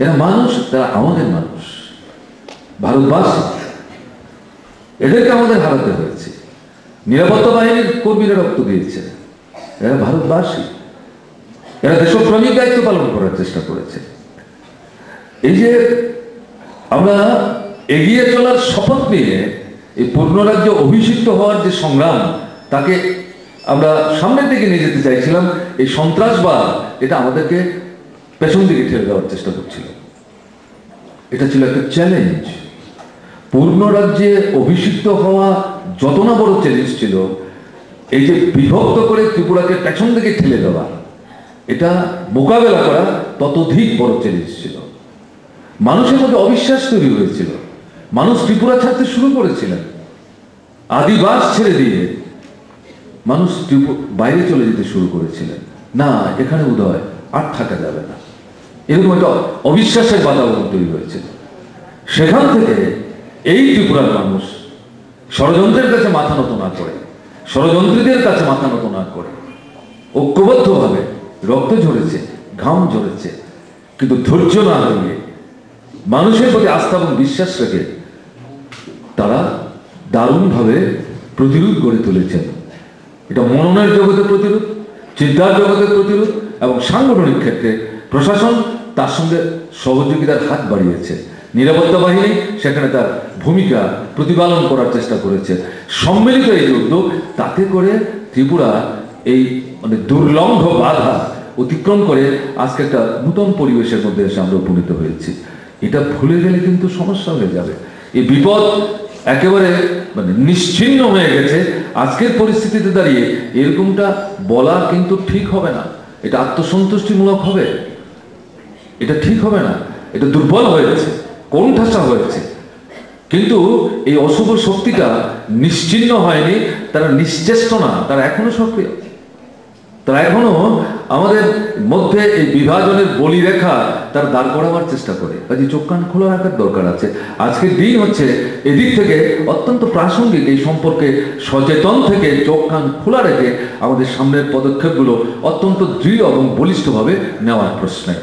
এরা মানুষ, তারা আমাদের মানুষ, ভারতবাসী। এদেরকে আমাদের হারাতে হয়েছে। নিরাপত্তা বাহিনীর কর্মীরা রক্ত দিয়েছে, এরা ভারতবাসী, এরা দেশপ্রেমিক দায়িত্ব পালন করার চেষ্টা করেছে। এই যে আমরা এগিয়ে চলার শপথ নিয়ে এই পূর্ণরাজ্যে অভিষিক্ত হওয়ার যে সংগ্রাম, তাকে আমরা সামনের দিকে নিয়ে যেতে চাইছিলাম, এই সন্ত্রাসবাদ এটা আমাদেরকে পেছন দিকে ঠেলে দেওয়ার চেষ্টা করছিল। এটা ছিল একটা চ্যালেঞ্জ। পূর্ণরাজ্যে অভিষিক্ত হওয়া যত না বড় চ্যালেঞ্জ ছিল, এই যে বিভক্ত করে ত্রিপুরাকে পেছন দিকে ঠেলে দেওয়া, এটা মোকাবেলা করা ততোধিক বড় চ্যালেঞ্জ ছিল। মানুষের মধ্যে অবিশ্বাস তৈরি হয়েছিল, মানুষ ত্রিপুরা ছাড়তে শুরু করেছিলেন। আদিবাস ছেড়ে দিয়ে মানুষ বাইরে চলে যেতে শুরু করেছিলেন, না এখানে উদয় আর থাকা যাবে না, এরকম একটা অবিশ্বাসের বাতাবরণ তৈরি হয়েছিল। সেখান থেকে এই ত্রিপুরার মানুষ ষড়যন্ত্রের কাছে মাথা নত না করে, ষড়যন্ত্রীদের কাছে মাথা নত না করে ঐক্যবদ্ধভাবে রক্ত ঝরেছে, ঘাম ঝরেছে, কিন্তু ধৈর্য না হারিয়ে মানুষের প্রতি আস্থা এবং বিশ্বাস রেখে তারা দারুণভাবে প্রতিরোধ গড়ে তুলেছেন। এটা মননের জগতে প্রতিরোধ, চিন্তার জগতে প্রতিরোধ, এবং সাংগঠনিক ক্ষেত্রে প্রশাসন তার সঙ্গে সহযোগিতার হাত বাড়িয়েছে। নিরাপত্তা বাহিনী সেখানে তার ভূমিকা প্রতিপালন করার চেষ্টা করেছে। সম্মিলিত এই উদ্যোগ, তাতে করে ত্রিপুরা এই মানে দুর্লঙ্ঘ বাধা অতিক্রম করে আজকে একটা নূতন পরিবেশের মধ্যে এসে আমরা উপনীত হয়েছি। এটা ভুলে গেলে কিন্তু সমস্যা হয়ে যাবে। এই বিপদ একেবারে মানে নিশ্চিহ্ন হয়ে গেছে। আজকের পরিস্থিতিতে দাঁড়িয়ে এরকমটা বলা কিন্তু ঠিক হবে না, এটা আত্মসন্তুষ্টিমূলক হবে, এটা ঠিক হবে না, এটা দুর্বল হয়েছে, কোণঠাসা হয়েছে। কিন্তু এই অশুভ শক্তিটা নিশ্চিহ্ন হয়নি, তারা নিশ্চেষ্ট না, তারা এখনো সক্রিয়, তারা এখনো আমাদের মধ্যে এই বিভাজনের বলিরেখা তারা দাঁড় করাবার চেষ্টা করে। কাজে চোখ কান খোলা রাখার দরকার আছে। আজকের দিন হচ্ছে এদিক থেকে অত্যন্ত প্রাসঙ্গিক, এই সম্পর্কে সচেতন থেকে চোখ কান খোলা রেখে আমাদের সামনের পদক্ষেপগুলো অত্যন্ত দৃঢ় এবং বলিষ্ঠভাবে নেওয়ার প্রশ্নে।